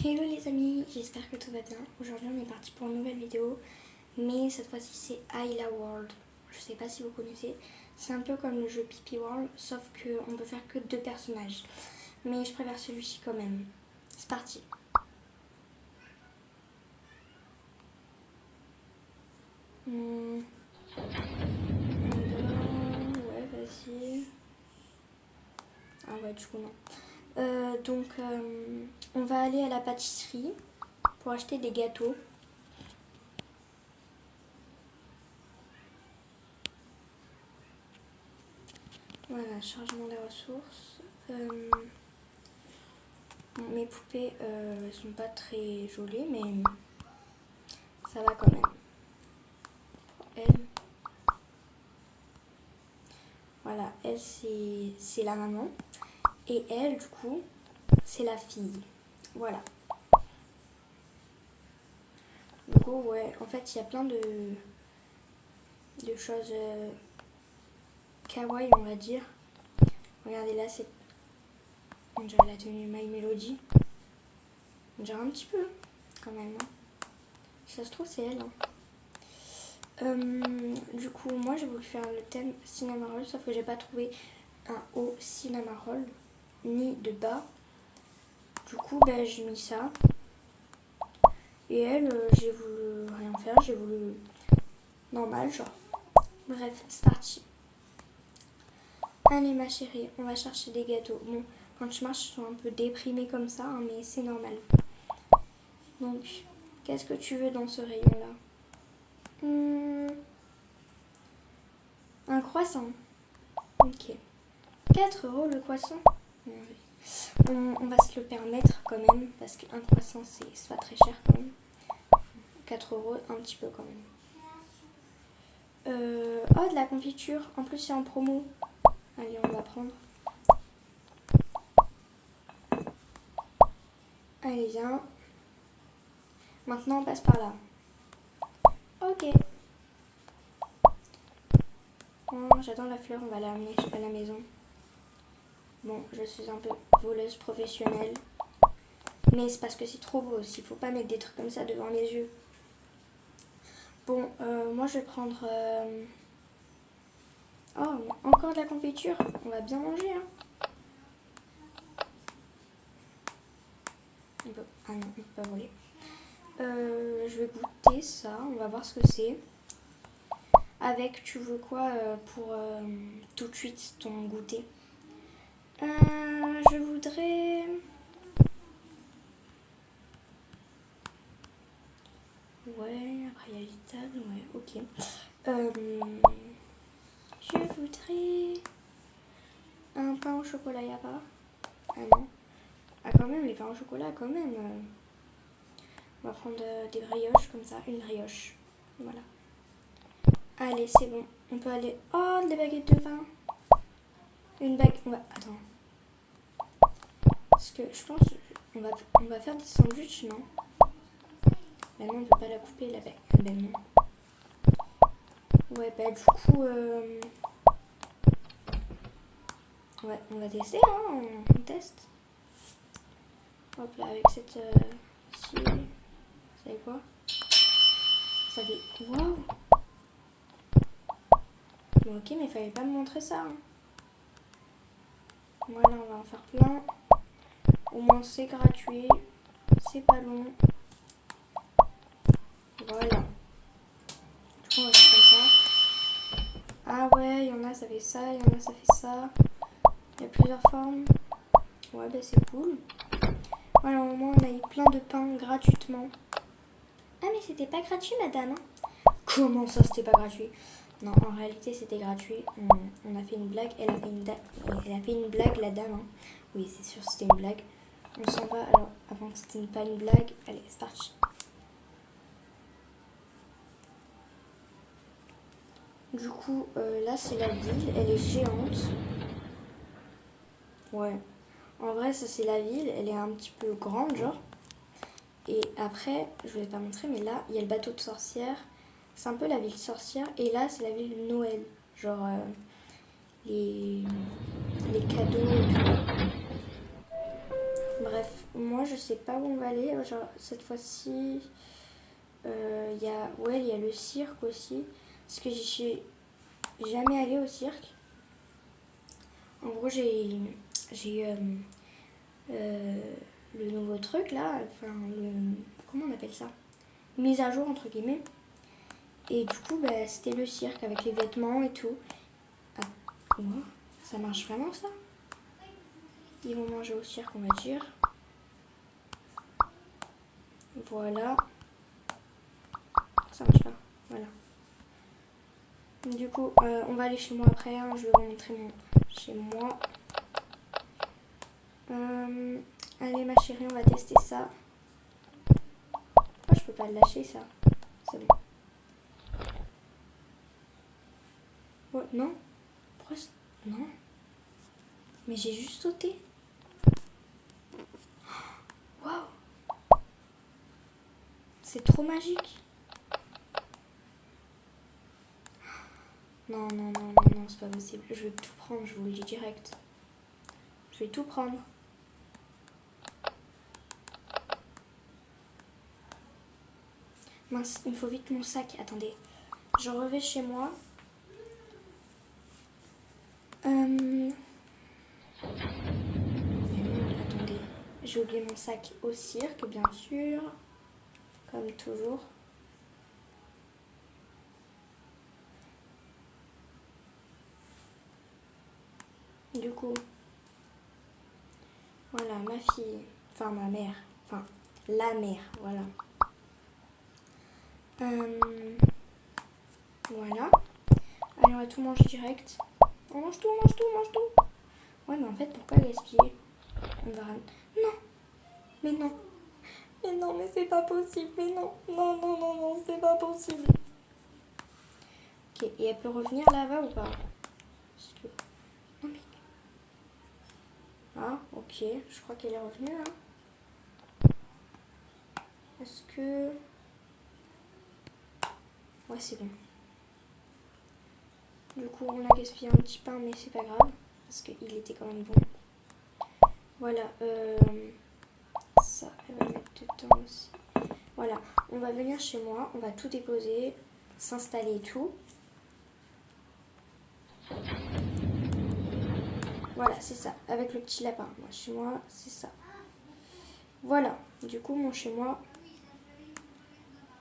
Hello les amis, j'espère que tout va bien. Aujourd'hui on est parti pour une nouvelle vidéo, mais cette fois-ci c'est Ayla World. Je sais pas si vous connaissez, c'est un peu comme le jeu Pipi World, sauf qu'on peut faire que 2 personnages. Mais je préfère celui-ci quand même. C'est parti. Ouais, vas-y. Ah ouais, du coup non. On va aller à la pâtisserie pour acheter des gâteaux. Voilà, chargement des ressources. Mes poupées, elles sont pas très jolies, mais ça va quand même. Elle, voilà, elle c'est la maman. Et elle, du coup, c'est la fille. Voilà. Du coup, ouais, en fait, il y a plein de choses kawaii, on va dire. Regardez là, c'est. On dirait la tenue My Melody. On dirait un petit peu, quand même. Hein. Si ça se trouve, c'est elle. Hein. Du coup, moi, j'ai voulu faire le thème Cinnamon Roll, sauf que j'ai pas trouvé un haut Cinnamon Roll, ni de bas. Du coup, ben, j'ai mis ça. Et elle, j'ai voulu rien faire, j'ai voulu normal, genre. Bref, c'est parti. Allez ma chérie, on va chercher des gâteaux. Bon, quand je marche, je suis un peu déprimée comme ça, hein, mais c'est normal. Donc, qu'est-ce que tu veux dans ce rayon-là? Un croissant. Ok. 4 € le croissant? On va se le permettre quand même, parce qu'un croissant, c'est pas très cher quand même. 4 €, un petit peu quand même. Oh, de la confiture. En plus, c'est en promo. Allez, on va prendre. Allez, viens. Maintenant, on passe par là. Ok. Oh, j'adore la fleur, on va l'amener à la maison. Bon, je suis un peu voleuse professionnelle. Mais c'est parce que c'est trop beau aussi. Faut pas mettre des trucs comme ça devant les yeux. Bon, moi je vais prendre... Oh, encore de la confiture. On va bien manger, hein. Ah non, on peut pas voler. Je vais goûter ça. On va voir ce que c'est. Avec, tu veux quoi pour tout de suite ton goûter? Je voudrais... Ouais, après il y a les tables, ouais, ok. Je voudrais un pain au chocolat, y'a pas? Ah non. Ah quand même, les pains au chocolat, quand même. On va prendre des brioches comme ça, une brioche. Voilà. Allez, c'est bon. On peut aller... Oh, des baguettes de pain. Une baguette... Attends. Parce que je pense... On va faire des sandwichs, non? Bah non, on peut pas la couper, la baguette. Ah ben non. Ouais, bah du coup... Ouais, on va tester, hein. On teste. Hop là, avec cette... Ici... Vous savez quoi? Ça fait... Waouh! Bon, ok, mais il fallait pas me montrer ça. Hein. Voilà, on va en faire plein. Au moins, c'est gratuit. C'est pas long. Voilà. Du coup, on va faire comme ça. Ah ouais, il y en a, ça fait ça. Il y en a, ça fait ça. Il y a plusieurs formes. Ouais, bah c'est cool. Voilà, au moins, on a eu plein de pain gratuitement. Ah, mais c'était pas gratuit, madame. Hein. Comment ça, c'était pas gratuit? Non, en réalité, c'était gratuit. On a fait une blague. Elle a fait une blague, la dame. Hein. Oui, c'est sûr, c'était une blague. On s'en va. Alors, avant que c'était pas une blague. Allez, c'est parti. Du coup, là, c'est la ville. Elle est géante. Ouais. En vrai, ça, c'est la ville. Elle est un petit peu grande, genre. Et après, je vais pas montrer, mais là, il y a le bateau de sorcière. C'est un peu la ville sorcière. Et là, c'est la ville de Noël. Genre, les cadeaux et tout. Bref, moi je sais pas où on va aller. Genre, cette fois-ci, il y a le cirque aussi. Parce que j'y suis jamais allée au cirque. En gros, j'ai eu le nouveau truc là. Enfin, comment on appelle ça? Mise à jour entre guillemets. Et du coup, bah, c'était le cirque avec les vêtements et tout. Ah, ouais, ça marche vraiment ça? Ils vont manger au cirque, on va dire. Voilà. Ça marche pas. Voilà. Du coup, on va aller chez moi après. Hein. Je vais vous montrer mon chez moi. Allez, ma chérie, on va tester ça. Pourquoi je peux pas le lâcher, ça? C'est bon. Oh, non. Pourquoi non. Mais j'ai juste sauté. Waouh. C'est trop magique. Non, non, non, non, non, c'est pas possible. Je vais tout prendre, je vous le dis direct. Je vais tout prendre. Mince, il me faut vite mon sac. Attendez. Je reviens chez moi. Attendez. J'ai oublié mon sac au cirque, bien sûr. Comme toujours. Du coup, voilà, ma fille, enfin ma mère, enfin la mère, voilà. Voilà. Allez, on va tout manger direct. On mange tout, on mange tout, on mange tout. Ouais, mais en fait, pourquoi gaspiller? On va... Non. Mais non. Mais non, mais c'est pas possible. Mais non. Non, non, non, non, c'est pas possible. Ok, et elle peut revenir là-bas ou pas? Parce que... Non, mais... Ah, ok. Je crois qu'elle est revenue, là. Est-ce que... Ouais, c'est bon. Du coup, on a gaspillé un petit pain, mais c'est pas grave. Parce qu'il était quand même bon. Voilà. Ça, elle va mettre dedans aussi. Voilà. On va venir chez moi. On va tout déposer. S'installer et tout. Voilà, c'est ça. Avec le petit lapin. Moi, chez moi, c'est ça. Voilà. Du coup, mon chez moi...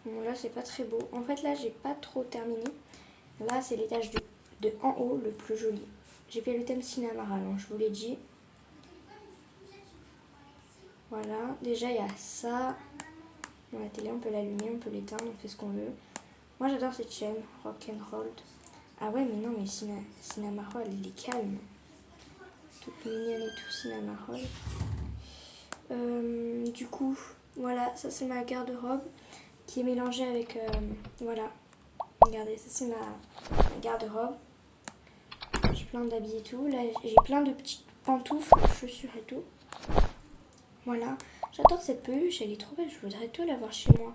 Bon, là, c'est pas très beau. En fait, là, j'ai pas trop terminé. Là, c'est l'étage de en haut, le plus joli. J'ai fait le thème Cinnamara, hein, je vous l'ai dit. Voilà. Déjà, il y a ça. Bon, la télé, on peut l'allumer, on peut l'éteindre, on fait ce qu'on veut. Moi, j'adore cette chaîne, Rock'n'Roll. Ah ouais, mais non, mais Cinnamara, elle est calme. Toute mignonne et tout, Cinnamara. Du coup, voilà, ça, c'est ma garde-robe qui est mélangée avec... voilà. Regardez, ça c'est ma garde-robe. J'ai plein d'habits et tout. Là, j'ai plein de petites pantoufles, chaussures et tout. Voilà. J'adore cette peluche, elle est trop belle. Je voudrais tout l'avoir chez moi.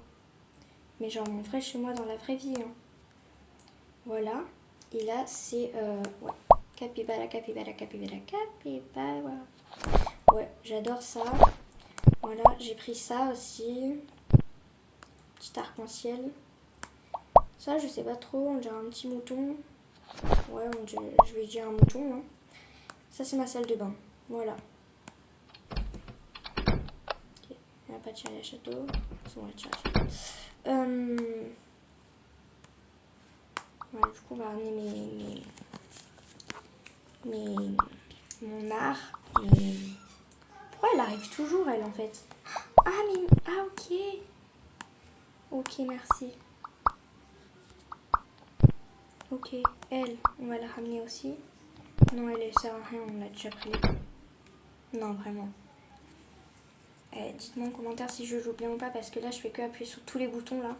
Mais genre mon vrai chez moi dans la vraie vie. Hein. Voilà. Et là, c'est... ouais. Capybara, capybara, capybara, capybara. Ouais, j'adore ça. Voilà, j'ai pris ça aussi. Petit arc-en-ciel. Ça, je sais pas trop, on dirait un petit mouton. Ouais, je vais dire un mouton. Hein. Ça, c'est ma salle de bain. Voilà. Okay. Il n'y a pas de chalet à château. On va tirer à château. Voilà, du coup, on va ramener mon art. Pourquoi elle arrive toujours, elle, en fait? Ah, mais... Ah, ok. Ok, merci. Ok, elle, on va la ramener aussi. Non, elle sert à rien, on l'a déjà pris. Non, vraiment. Dites-moi en commentaire si je joue bien ou pas, parce que là, je fais que appuyer sur tous les boutons, là.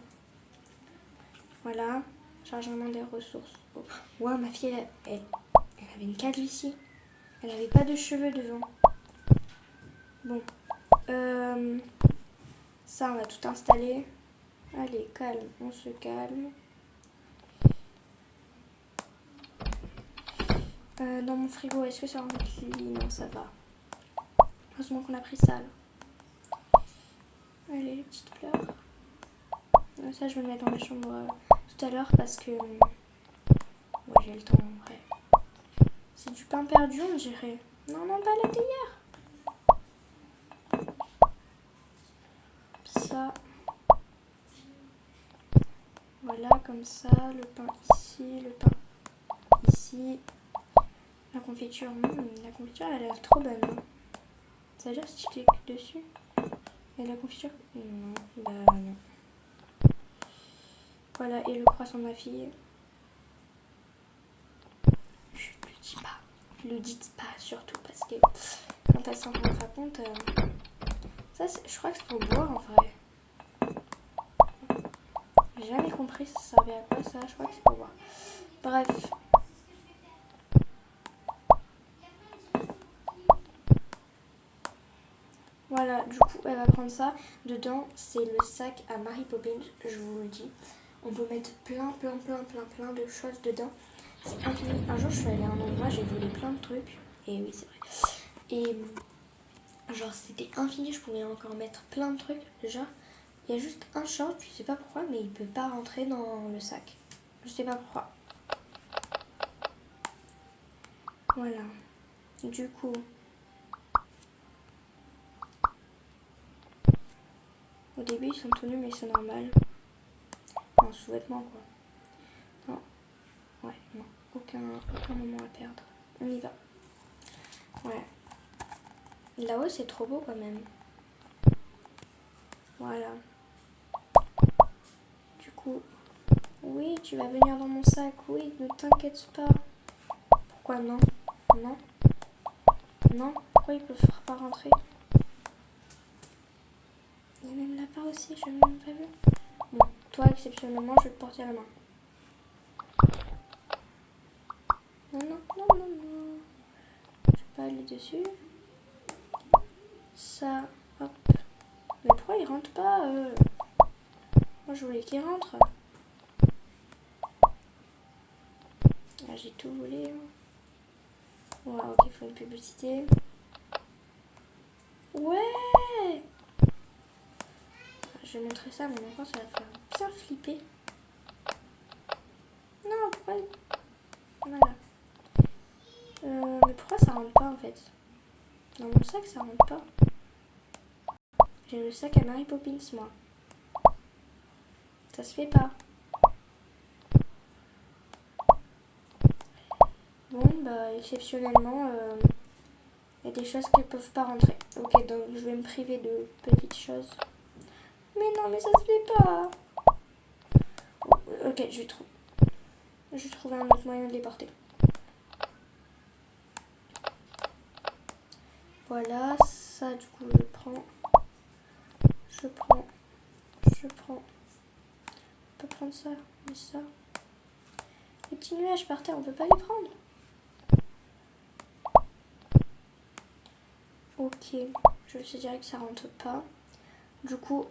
Voilà, chargement des ressources. Oh. Wow, ma fille, elle avait une calvitie. Elle n'avait pas de cheveux devant. Bon. Ça, on va tout installer. Allez, calme, on se calme. Dans mon frigo, est-ce que ça rentre lit? Non, ça va. Heureusement qu'on a pris ça, là. Allez, les petites fleurs. Ça, je vais le mettre dans ma chambre tout à l'heure parce que... ouais, j'ai le temps en vrai. C'est du pain perdu, on dirait. Non, non, pas la théière. Ça. Voilà, comme ça. Le pain ici, le pain ici. La confiture, la confiture, elle a l'air trop bonne. Hein. Ça veut dire si tu cliques dessus. Et la confiture? Non, bah non. Voilà, et le croissant de ma fille. Je ne le dis pas. Le dites pas surtout parce que quand elle s'en rendra compte, ça je crois que c'est pour boire en vrai. J'ai jamais compris ça servait à quoi ça, je crois que c'est pour boire. Bref. Voilà, du coup elle va prendre ça. Dedans c'est le sac à Mary Poppins, je vous le dis. On peut mettre plein de choses dedans. C'est infini. Un jour je suis allée à un endroit, j'ai volé plein de trucs. Et oui c'est vrai. Et genre c'était infini, je pouvais encore mettre plein de trucs. Genre il y a juste un short, je sais pas pourquoi, mais il peut pas rentrer dans le sac. Je sais pas pourquoi. Voilà. Du coup, au début ils sont tout nus mais c'est normal. Un sous-vêtement quoi. Non. Ouais, non. Aucun moment à perdre. On y va. Ouais. Là-haut c'est trop beau quand même. Voilà. Du coup, oui, tu vas venir dans mon sac. Oui, ne t'inquiète pas. Pourquoi non? Non. Non. Pourquoi ils peuvent pas rentrer? Il y a même là-bas aussi, je n'ai même pas vu. Bon, toi exceptionnellement, je vais te porter la main. Non, non, non, non, non. Je vais pas aller dessus. Ça, hop. Mais pourquoi ils rentrent pas Moi je voulais qu'ils rentrent. Ah, j'ai tout volé. Ouais, ok, il faut une publicité. Ouais. Je vais montrer ça à mon enfant, ça va faire bien flipper. Non, pourquoi... Voilà. Mais pourquoi ça rentre pas en fait? Dans mon sac ça rentre pas. J'ai le sac à Mary Poppins moi. Ça se fait pas. Bon bah exceptionnellement il y a des choses qui peuvent pas rentrer. Ok, donc je vais me priver de petites choses. Mais non, mais ça se fait pas. Ok, je vais trouver un autre moyen de les porter. Voilà, ça du coup je prends. Je prends. On peut prendre ça, mais ça. Les petits nuages par terre, on peut pas les prendre. Ok, je te dirais que ça rentre pas. Du coup,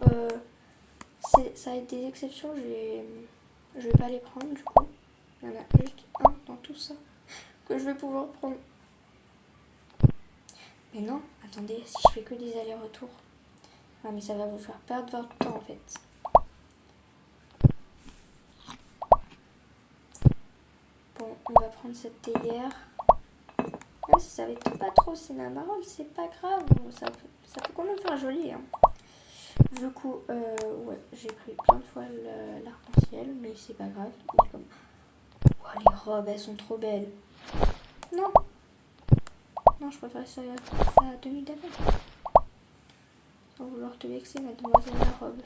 ça va être des exceptions, je vais pas les prendre du coup. Il y en a juste un dans tout ça que je vais pouvoir prendre. Mais non, attendez, si je fais que des allers-retours. Ah mais ça va vous faire perdre votre temps en fait. Bon, on va prendre cette théière. Même si ça va être pas trop cinnamoroll, c'est pas grave. Ça peut quand même faire joli. Hein. Du coup, ouais, j'ai pris plein de fois l'arc-en-ciel, mais c'est pas grave. Il est comme... Oh, les robes, elles sont trop belles. Non. Non, je préfère ça à demi d'avant. Sans vouloir te vexer, mademoiselle la robe.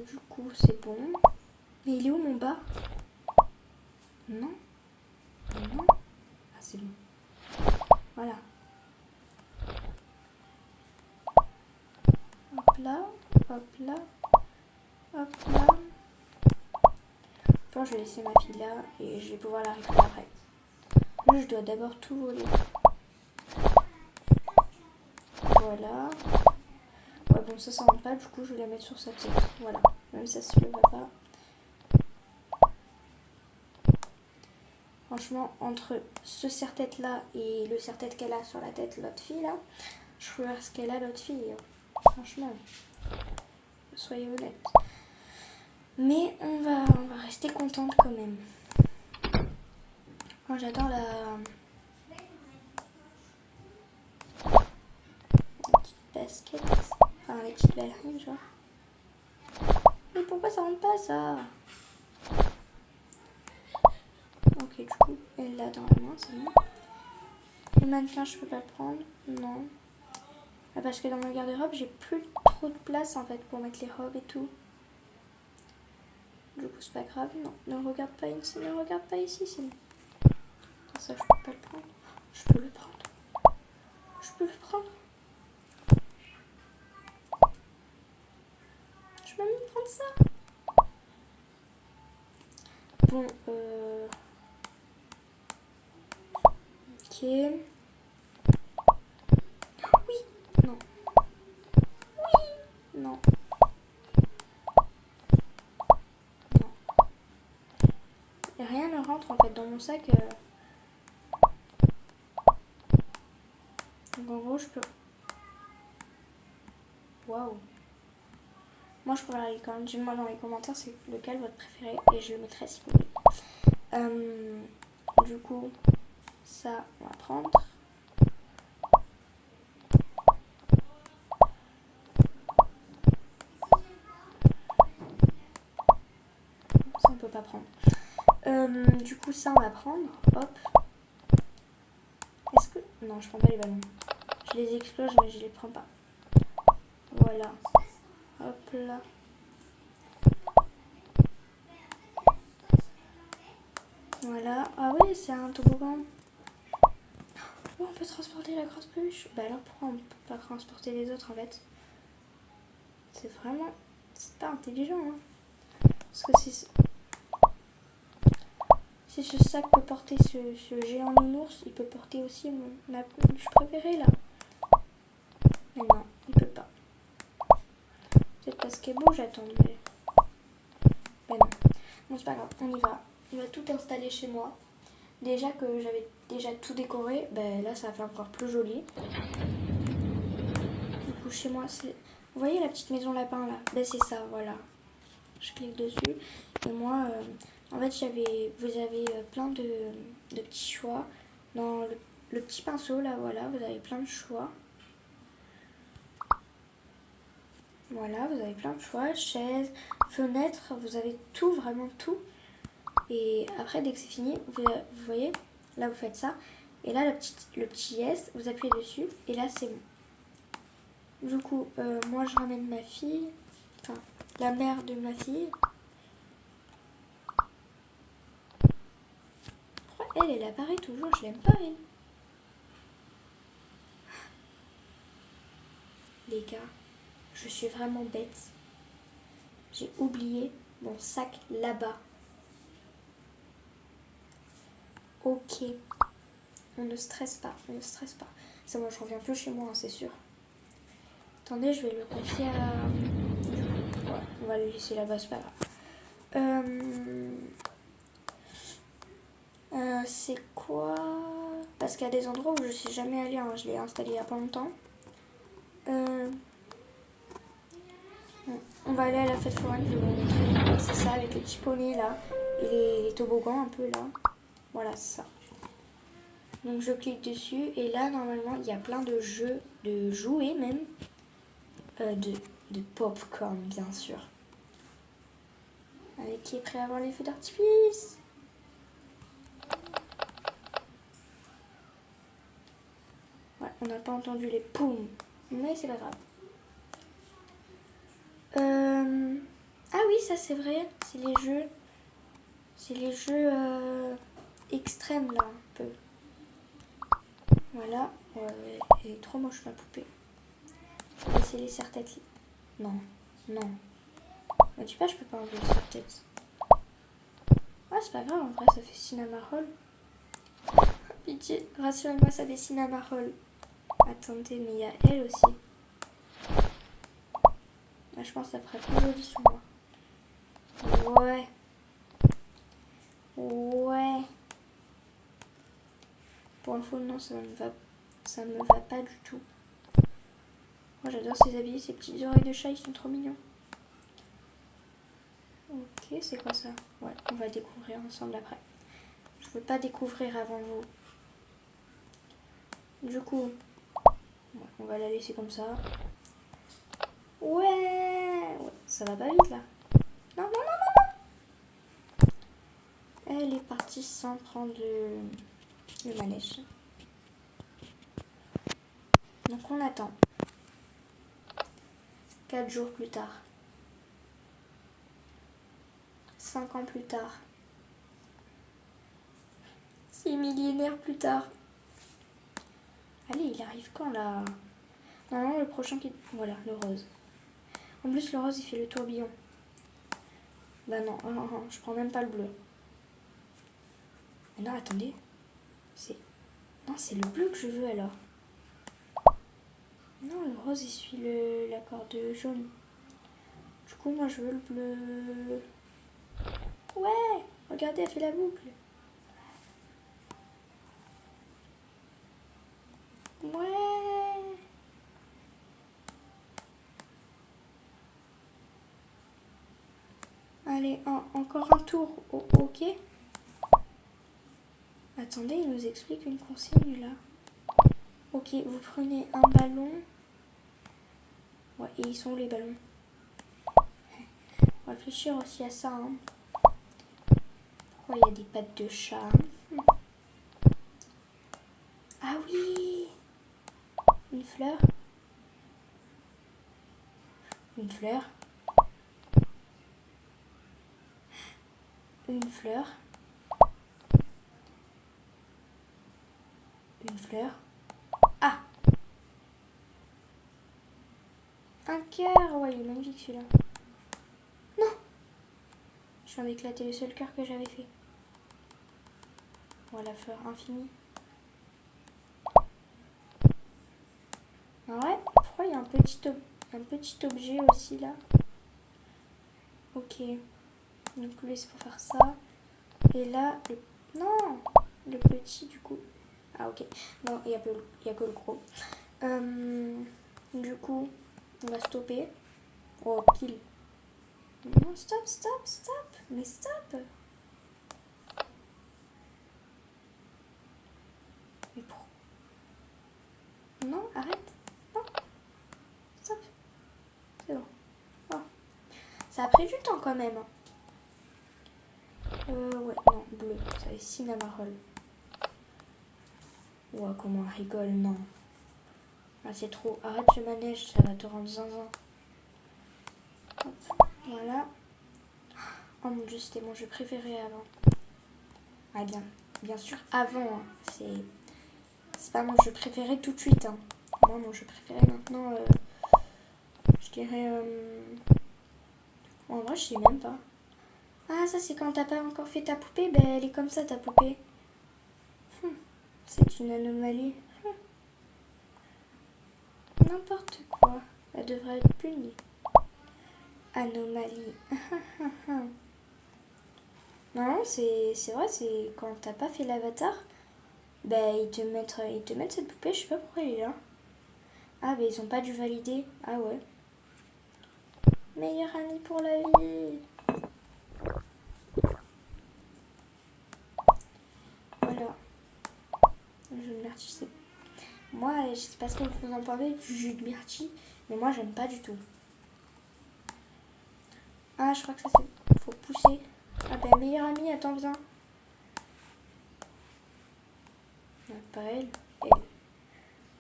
Du coup, c'est bon. Mais il est où mon bas? Non. Non. Ah, c'est bon. Voilà. Hop là. Hop là. Hop là. Bon, je vais laisser ma fille là et je vais pouvoir la récupérer après. Là, je dois d'abord tout voler. Voilà. Ouais, bon, ça rentre pas, du coup, je vais la mettre sur sa tête. Voilà. Même ça se leva pas. Franchement, entre ce serre-tête là et le serre-tête qu'elle a sur la tête, l'autre fille là, je préfère ce qu'elle a l'autre fille. Franchement, soyez honnête. Mais on va rester contente quand même. Moi j'adore la petite basket. Enfin les petites ballerines genre. Mais pourquoi ça rentre pas ça? Ok du coup elle l'a dans la main, c'est bon. Le mannequin je peux pas le prendre. Non. Ah, parce que dans ma garde-robe j'ai plus trop de place en fait pour mettre les robes et tout. Du coup c'est pas grave, non. Ne regarde pas ici, ne regarde pas ici sinon. Ça je peux pas le prendre. Je peux le prendre. Je peux le prendre. Je peux même prendre ça. Bon, ok. Oui. Non. Oui. Non. Non. Et rien ne rentre en fait dans mon sac. Donc en gros je peux... Waouh. Moi je pourrais aller quand même. Dites-moi dans les commentaires c'est lequel votre préféré et je le mettrai si vous voulez. Du coup, ça on va prendre. Ça on peut pas prendre. Du coup ça on va prendre. Hop. Est-ce que... Non je prends pas les ballons. Je les explose mais je les prends pas. Voilà. Hop là. Voilà. Ah ouais, c'est un toboggan. Oh, on peut transporter la grosse peluche. Bah alors pourquoi on peut pas transporter les autres en fait? C'est vraiment... C'est pas intelligent hein. Parce que si ce sac peut porter ce géant nounours, il peut porter aussi ma peluche préférée là. Mais non, il peut pas. Peut-être parce qu'elle bouge, attends, mais... Ben non. Bon, c'est pas grave, on y va. On va tout installer chez moi. Déjà que j'avais déjà tout décoré, ben là ça va faire encore plus joli. Du coup, chez moi, c'est... Vous voyez la petite maison lapin là? Ben c'est ça, voilà. Je clique dessus. Et moi, en fait, vous avez plein de petits choix. Dans le petit pinceau là, voilà, vous avez plein de choix. Voilà, vous avez plein de choix. Chaises, fenêtres, vous avez tout, vraiment tout. Et après, dès que c'est fini, vous voyez, là vous faites ça. Et là, le petit yes, vous appuyez dessus. Et là, c'est bon. Du coup, moi je ramène ma fille. Enfin, la mère de ma fille. Pourquoi elle apparaît toujours? Je l'aime pas, elle. Les gars, je suis vraiment bête. J'ai oublié mon sac là-bas. Ok. On ne stresse pas, on ne stresse pas. Ça, moi, je reviens plus chez moi, hein, c'est sûr. Attendez, je vais le confier à... Ouais, on va le laisser là-bas, c'est pas grave. C'est quoi? Parce qu'il y a des endroits où je suis jamais allée, hein. Je l'ai installé il y a pas longtemps. On va aller à la fête foraine, je vais vous montrer. C'est ça, avec les petits poneys là. Et les toboggans un peu là. Voilà, c'est ça. Donc je clique dessus et là normalement il y a plein de jeux, de jouets même. De popcorn bien sûr. Avec qui est prêt à voir les feux d'artifice? Ouais, on n'a pas entendu les poum. Mais c'est pas grave. Ah oui, ça c'est vrai. C'est les jeux. C'est les jeux extrêmes là un peu. Voilà. Ouais, elle est trop moche la poupée. Je vais laisser les serre-têtes. Non, non. Me dis pas, je peux pas enlever les serre-têtes. Ah, c'est pas grave, en vrai, ça fait cinnamon roll. Pitié, rassurez-moi, ça fait cinnamon roll. Attendez, mais il y a elle aussi. Ah, je pense que ça ferait plus joli sur moi. Ouais. Ouais. Pour info, non, ça me va pas du tout. Moi j'adore ces habits, ces petites oreilles de chat, ils sont trop mignons. Ok, c'est quoi ça? Ouais, on va découvrir ensemble après. Je veux pas découvrir avant vous. Du coup, ouais, on va la laisser comme ça. Ouais, ça va pas vite là. Non, non, non, non. Elle est partie sans prendre le manège. Donc on attend. 4 jours plus tard. 5 ans plus tard. 6 millénaires plus tard. Allez, il arrive quand là? Normalement le prochain qui... Voilà, le rose. En plus le rose il fait le tourbillon. Bah non, je prends même pas le bleu. Mais non, attendez. C'est... Non, c'est le bleu que je veux alors. Non, le rose il suit la corde jaune. Du coup, moi je veux le bleu. Ouais, regardez, elle fait la boucle. Ouais. Allez, encore un tour. Ok. Attendez, il nous explique une consigne là. Ok, vous prenez un ballon. Ouais, et ils sont où les ballons? On va réfléchir aussi à ça. Hein. Pourquoi il y a des pattes de chat? Ah oui! Une fleur. Une fleur. Une fleur. Une fleur. Ah! Un cœur! Ouais, il est magnifique celui-là. Non! Je viens d'éclater le seul cœur que j'avais fait. Voilà, fleur infinie. Ah ouais, pourquoi il y a un petit objet aussi là? Ok. Donc lui c'est pour faire ça. Et là, non! Le petit du coup. Ah ok. Non, il y a que le gros. Du coup, on va stopper. Oh, pile. Non, stop, stop, stop. Mais stop. Mais pourquoi? Non, arrête. Non, stop. C'est bon. Oh. Ça a pris du temps quand même. Ouais, non, bleu. Ça va être Cinnamoroll. Ouais, comment on rigole, non. Ah, c'est trop. Arrête ce manège, ça va te rendre zinzin. Hop, voilà. Oh mon dieu, c'était mon jeu préféré avant. Ah bien sûr, avant. Hein. C'est pas mon jeu préféré tout de suite. Hein. Moi, mon jeu préféré maintenant, je dirais... En vrai, je sais même pas. Ah, ça, c'est quand t'as pas encore fait ta poupée. Ben, elle est comme ça, ta poupée. C'est une anomalie. N'importe quoi. Elle devrait être punie. Anomalie. Non, c'est vrai, c'est quand t'as pas fait l'avatar, ben ils te mettent cette poupée, je sais pas pourquoi elle est là. Ah, ben ils ont pas dû valider. Ah ouais. Meilleur ami pour la vie. Voilà. Le jus de myrtille, c'est... Moi, je sais pas ce que vous en parlez du jus de myrtille, mais moi j'aime pas du tout. Ah, je crois que ça c'est... Faut pousser. Ah ben meilleur ami, attends, viens. Non, pas elle. Elle.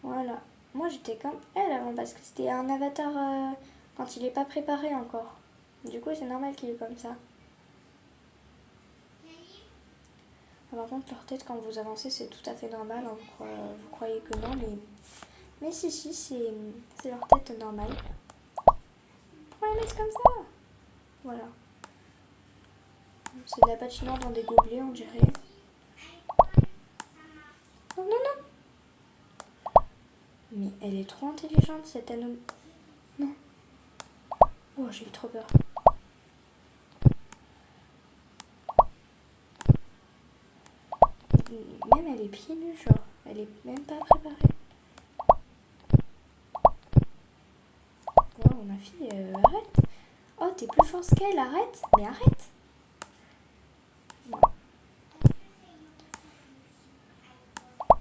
Voilà. Moi j'étais comme elle avant parce que c'était un avatar quand il est pas préparé encore. Du coup c'est normal qu'il est comme ça. Par contre leur tête quand vous avancez c'est tout à fait normal. Hein. Vous croyez que non mais si c'est leur tête normale. Pourquoi ils mettent comme ça? Voilà. C'est de la patinoire dans des gobelets on dirait. Non non non. Mais elle est trop intelligente cette anomalie. Non. Oh j'ai eu trop peur. Même elle est pieds nus genre. Elle est même pas préparée. ma fille, arrête. Oh, t'es plus forte qu'elle, arrête. Mais arrête. Ouais.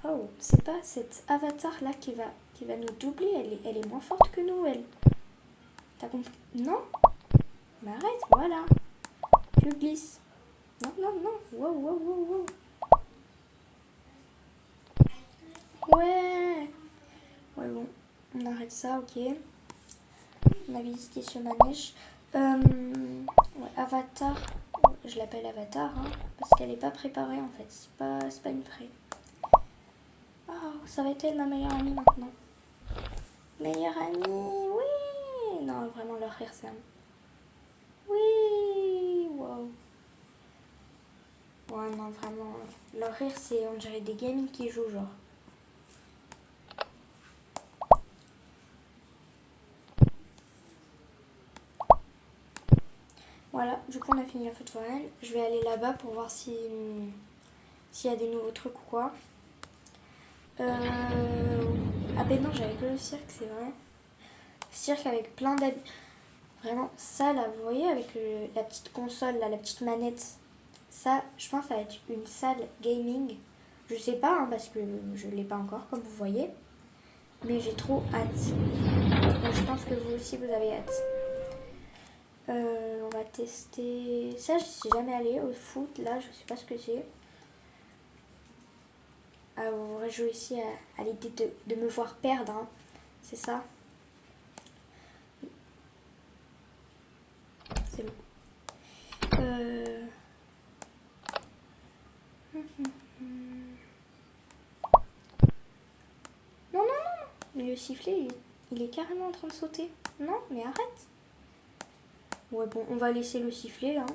Oh, c'est pas cette avatar-là qui va nous doubler. Elle est moins forte que nous, elle. T'as compris? Non? Mais arrête, voilà. Tu glisses. Non, non, non. Wow, wow, wow, wow. Ouais. Ouais, bon. On arrête ça, ok. On a visité ce manège. Ouais, Avatar. Je l'appelle Avatar, hein, parce qu'elle n'est pas préparée, en fait. C'est pas une pré. Oh, ça va être elle, ma meilleure amie, maintenant. Meilleure amie, oui. Non, vraiment, leur rire, c'est un... Oui, wow. Ouais, non, vraiment, leur rire, c'est, on dirait des gamins qui jouent, genre. Voilà, du coup, on a fini la photo foraine. Je vais aller là-bas pour voir s'il y a des nouveaux trucs ou quoi. Ah ben non, j'avais que le cirque, c'est vrai. Cirque avec plein d'habits. Vraiment, ça là, vous voyez, avec la petite console, là, la petite manette. Ça, je pense que ça va être une salle gaming. Je sais pas, hein, parce que je l'ai pas encore, comme vous voyez. Mais j'ai trop hâte. Et je pense que vous aussi, vous avez hâte. On va tester... Ça, je suis jamais allée au foot, là, je sais pas ce que c'est. Ah, vous réjouissez à l'idée de me voir perdre, hein. C'est ça? C'est bon. Non, non, non, non. Mais le sifflet, il est carrément en train de sauter. Non, mais arrête. Ouais, bon, on va laisser le sifflet, hein.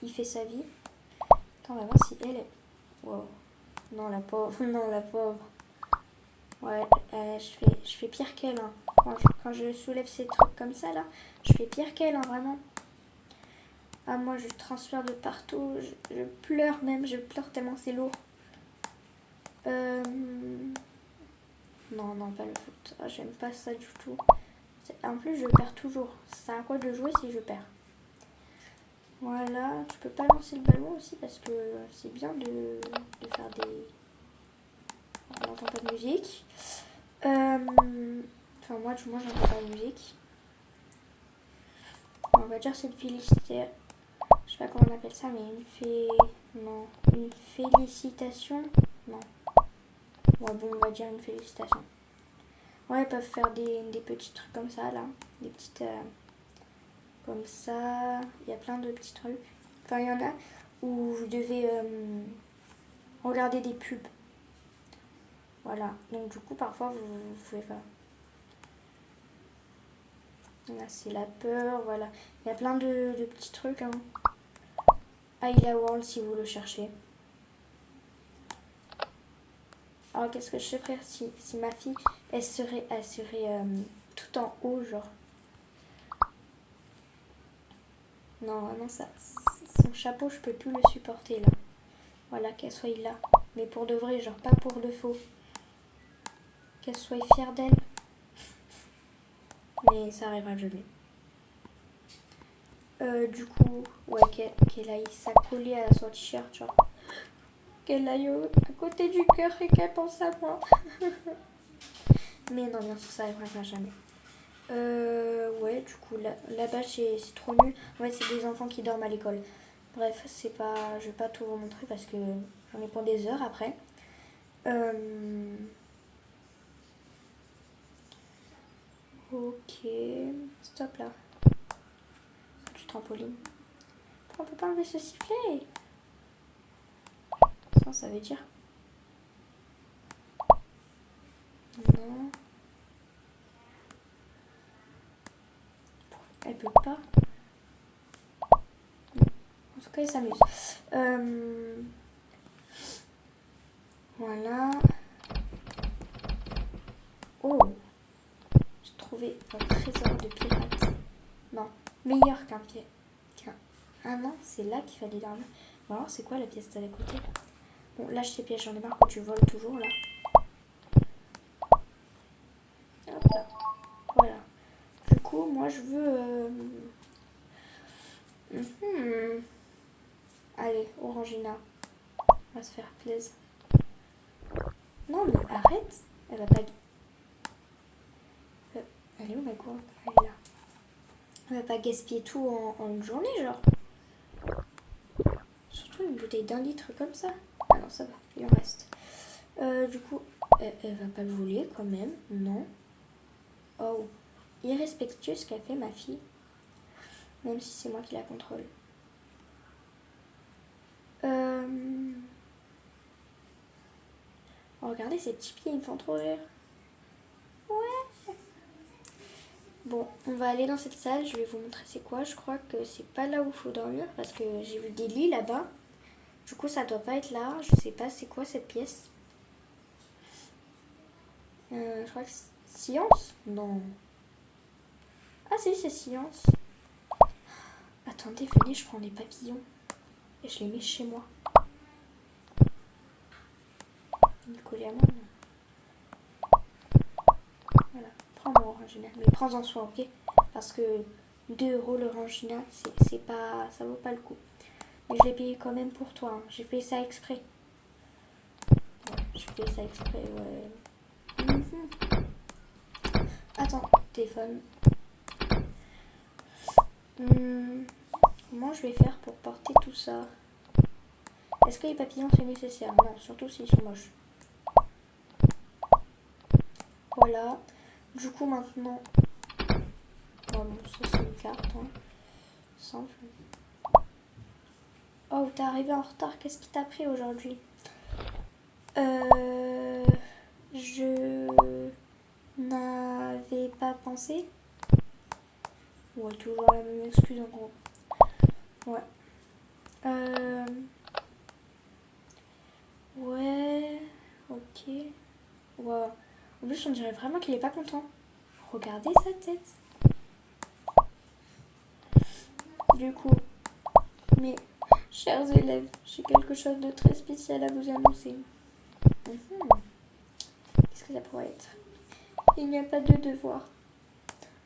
Il fait sa vie. Attends, on va voir si elle est... Wow. Non, la pauvre. Non, la pauvre. Ouais, je fais pire qu'elle, hein. Quand je soulève ces trucs comme ça, là, je fais pire qu'elle, hein, vraiment. Ah, moi, je transfère de partout. Je pleure même. Je pleure tellement c'est lourd. Non, non, pas le foot. Ah, j'aime pas ça du tout. En plus, je perds toujours. Ça à quoi de jouer si je perds? Voilà. Tu peux pas lancer le ballon aussi parce que c'est bien de faire des... On n'entend pas de musique. Enfin, moi, du moins, j'entends pas de musique. On va dire c'est une félicité. Je sais pas comment on appelle ça, mais Non. Une félicitation. Non. Ouais, bon, on va dire une félicitation. Ouais, ils peuvent faire des petits trucs comme ça, là. Des petites... comme ça. Il y a plein de petits trucs. Enfin, il y en a où vous devez regarder des pubs. Voilà. Donc, du coup, parfois, vous pouvez pas. Là, c'est la peur, voilà. Il y a plein de petits trucs, hein. Ayla World, si vous le cherchez. Alors, qu'est-ce que je ferais si ma fille, elle serait tout en haut, genre. Non, vraiment, ça, son chapeau, je peux plus le supporter, là. Voilà, qu'elle soit là. Mais pour de vrai, genre, pas pour le faux. Qu'elle soit fière d'elle. Mais ça arrivera jamais. Du coup, ouais, qu'elle aille s'accoler à son t-shirt, genre. Qu'elle aille à côté du cœur et qu'elle pense à moi. Mais non, bien sûr, ça arrivera jamais. Ouais, du coup, là-bas, c'est trop nul. En fait, c'est des enfants qui dorment à l'école. Bref, c'est pas... Je vais pas tout vous montrer parce que j'en ai pour des heures après. Ok. Stop, là. Du trampoline. Pourquoi on peut pas enlever ce sifflet? Ça veut dire... Non. Elle peut pas. En tout cas, elle s'amuse. Voilà. Oh. J'ai trouvé un trésor de pirate. Non. Meilleur qu'un pied. Ah non, c'est là qu'il fallait dormir. Bon, alors, c'est quoi la pièce de l'à côté? Bon, lâche tes pièges, j'en ai marre que tu voles toujours, là. Hop là. Voilà. Du coup, moi je veux... Allez, Orangina. On va se faire plaisir. Non mais arrête. Elle va pas... Elle est où ma gourde? Elle est là. Elle va pas gaspiller tout en une journée genre. Surtout une bouteille d'1 litre comme ça. Ah non ça va, il en reste. Du coup, elle va pas le voler quand même, non. Oh, irrespectueux ce qu'a fait ma fille. Même si c'est moi qui la contrôle. Oh, regardez ces petits pieds, ils me font trop rire. Ouais. Bon, on va aller dans cette salle, je vais vous montrer c'est quoi. Je crois que c'est pas là où il faut dormir parce que j'ai vu des lits là-bas. Du coup, ça doit pas être là. Je sais pas c'est quoi cette pièce. Je crois que c'est science. Non. Ah si, c'est science. Attendez, venez, je prends des papillons. Et je les mets chez moi. Ils collent à moi. Voilà, prends-moi Orangina. Mais prends-en soin, ok? Parce que 2 € l'Orangina, c'est pas, ça vaut pas le coup. Mais je l'ai payé quand même pour toi. Hein. J'ai fait ça exprès. Ouais, j'ai fait ça exprès, ouais. Attends, téléphone. Comment je vais faire pour porter tout ça? Est-ce que les papillons c'est nécessaire? Non, surtout s'ils sont moches. Voilà. Du coup maintenant... Oh bon, ça c'est une carte. Hein. Simple. Oh, t'es arrivé en retard. Qu'est-ce qui t'a pris aujourd'hui? Je n'avais pas pensé. Ouais, toujours la même excuse en gros. Ouais. Ouais. Ok. Ouais. En plus, on dirait vraiment qu'il est pas content. Regardez sa tête. Du coup, mes chers élèves, j'ai quelque chose de très spécial à vous annoncer. Qu'est-ce que ça pourrait être? Il n'y a pas de devoir.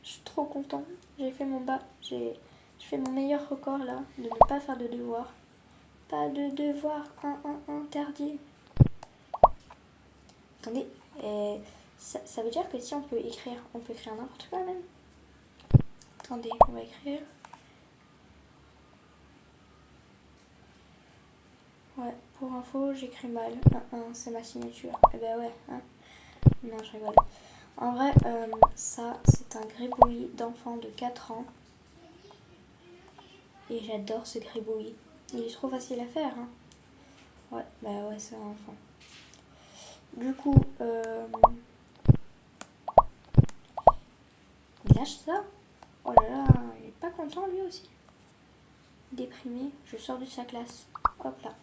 Je suis trop content. J'ai fait mon j'ai fait mon meilleur record là, de ne pas faire de devoir. Pas de devoir, interdit. Attendez, ça veut dire que si on peut écrire n'importe quoi même. Attendez, on va écrire. Ouais, pour info, j'écris mal. C'est ma signature. Eh ben ouais, hein. Non, je rigole. En vrai, ça, c'est un gribouillis d'enfant de 4 ans. Et j'adore ce gribouillis. Il est trop facile à faire, hein. Ouais, bah ouais, c'est un enfant. Du coup, il lâche ça. Oh là là, il est pas content lui aussi. Déprimé, je sors de sa classe. Hop là.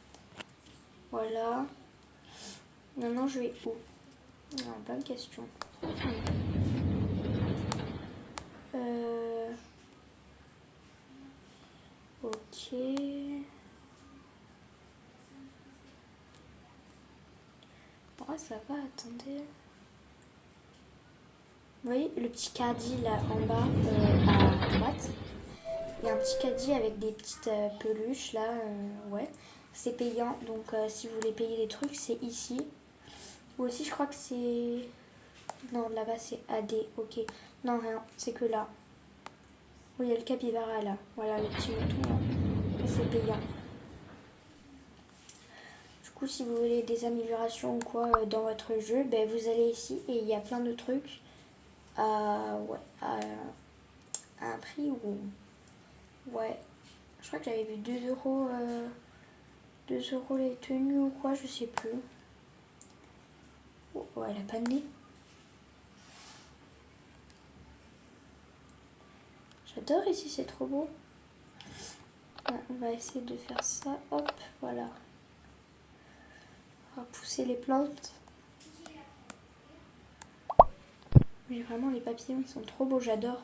Voilà. Maintenant, je vais où? Non, bonne question. Ok. Oh, ça va, attendez. Vous voyez le petit caddie là en bas à droite? Il y a un petit caddie avec des petites peluches là. Ouais. C'est payant. Donc si vous voulez payer des trucs, c'est ici. Ou aussi, je crois que c'est... Non, là-bas c'est AD. Ok. Non, rien. C'est que là. Oui, il y a le capybara là. Voilà, le petit mouton là. C'est payant. Du coup, si vous voulez des améliorations ou quoi dans votre jeu, ben, vous allez ici et il y a plein de trucs à un prix où... Ouais, je crois que j'avais vu 2 €, 2 € les tenues ou quoi, je sais plus. Oh, elle a pas de nez. J'adore ici, c'est trop beau. Ouais, on va essayer de faire ça. Hop, voilà. On va pousser les plantes. Mais vraiment, les papillons, ils sont trop beaux, j'adore.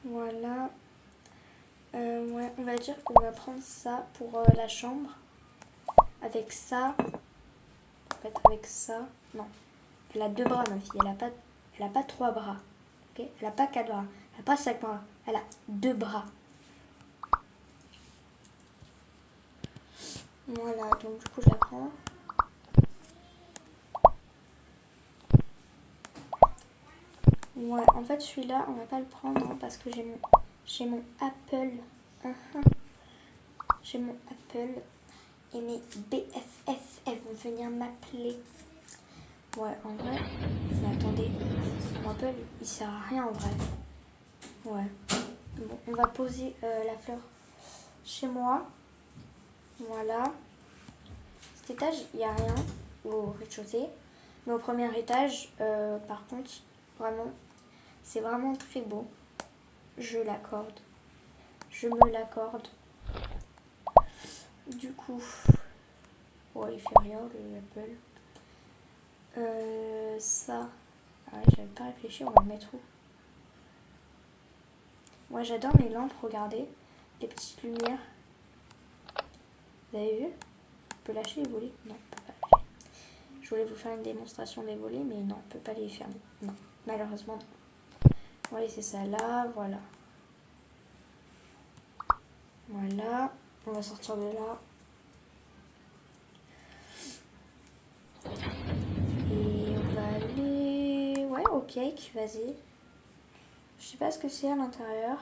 Voilà. Ouais, on va dire qu'on va prendre ça pour la chambre. Avec ça. fait avec ça. Non, elle a 2 bras ma fille, elle a pas 3 bras. Ok, elle a pas 4 bras, elle a pas 5 bras, elle a 2 bras. Voilà, donc du coup je la prends. Ouais, en fait celui-là on va pas le prendre hein, parce que j'ai mon Apple. J'ai mon Apple et mes BFF, elles vont venir m'appeler. Ouais, en vrai, mais attendez, mon Apple il sert à rien en vrai. Ouais, bon, on va poser la fleur chez moi. Voilà. Cet étage, il n'y a rien au rez-de-chaussée. Mais au premier étage, par contre, vraiment, c'est vraiment très beau. Je l'accorde. Je me l'accorde. Du coup, ouais, il fait rien le Apple. Ça, ah ouais, j'avais pas réfléchi, on va le mettre où? Moi, j'adore mes lampes, regardez. Les petites lumières. Vous avez vu? On peut lâcher les volets? Non, on peut pas lâcher. Je voulais vous faire une démonstration des volets, mais non, on peut pas les fermer. Non, malheureusement non. On va laisser ça là, voilà. Voilà, on va sortir de là. Et on va aller... Ouais, au cake, vas-y. Je sais pas ce que c'est à l'intérieur.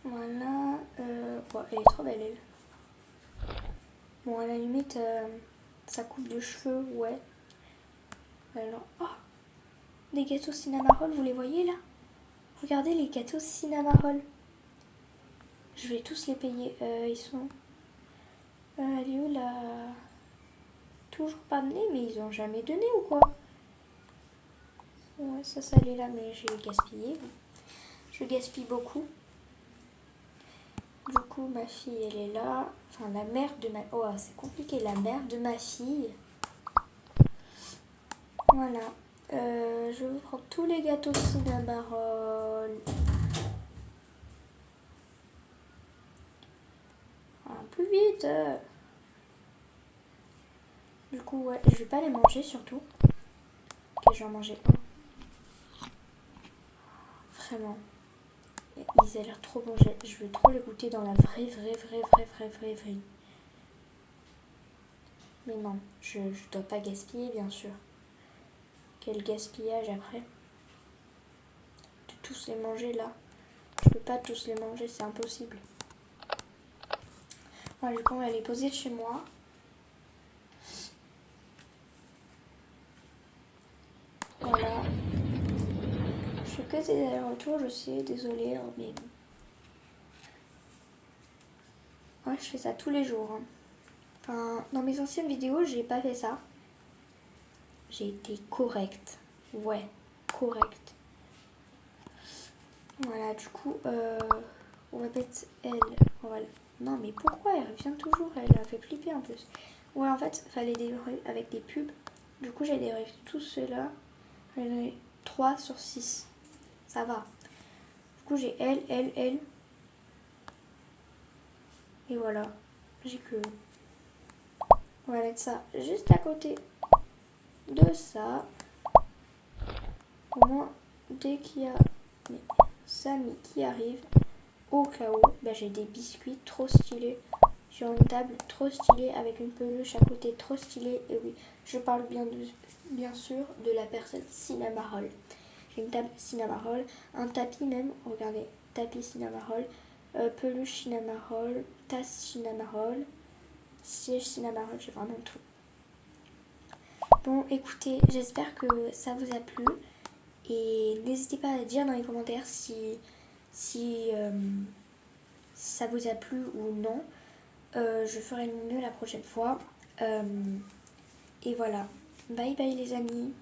Voilà. Ouais, elle est trop belle, elle. Bon, à la limite, sa coupe de cheveux, ouais. Alors, oh, des gâteaux cinnamoroll, vous les voyez là? Regardez les gâteaux cinnamoroll. Je vais tous les payer. Ils sont... elle est où là? Toujours pas donné, mais ils ont jamais donné ou quoi? Ouais, ça elle est là, mais j'ai gaspillé. Je gaspille beaucoup. Du coup, ma fille, elle est là. Enfin, la mère de ma... Oh, c'est compliqué. La mère de ma fille. Voilà. Je vais vous prendre tous les gâteaux cinnamoroll. Plus vite. Du coup, ouais, je vais pas les manger surtout. Ok, je vais en manger un. Vraiment. Ils ont l'air trop bons. Je veux trop les goûter dans la vraie. Mais non, je dois pas gaspiller, bien sûr. Quel gaspillage après. De tous les manger là. Je peux pas tous les manger, c'est impossible. Voilà, du coup, on va les poser chez moi. Voilà. Je fais que des allers-retours, je sais, désolée, mais... Ouais, je fais ça tous les jours. Hein. Enfin, dans mes anciennes vidéos, j'ai pas fait ça. J'ai été correcte. Ouais, correcte. Voilà, du coup, on va mettre elle. On va... Non, mais pourquoi elle revient toujours? Elle a fait flipper un peu. Ouais, en fait, il fallait des avec des pubs. Du coup, j'ai dérivé tous ceux-là. J'en ai 3 sur 6. Ça va. Du coup, j'ai elle. Et voilà. J'ai que... On va mettre ça juste à côté de ça. Au moins, dès qu'il y a Samy qui arrive, au cas où, bah, j'ai des biscuits trop stylés sur une table trop stylée avec une peluche à côté trop stylée. Et oui, je parle bien sûr de la personne Cinnamoroll. J'ai une table Cinnamoroll, un tapis même, regardez, tapis Cinnamoroll, peluche Cinnamoroll, tasse Cinnamoroll, siège Cinnamoroll, j'ai vraiment tout. Bon, écoutez, j'espère que ça vous a plu. Et n'hésitez pas à dire dans les commentaires si ça vous a plu ou non. Je ferai le mieux la prochaine fois. Et voilà. Bye bye les amis.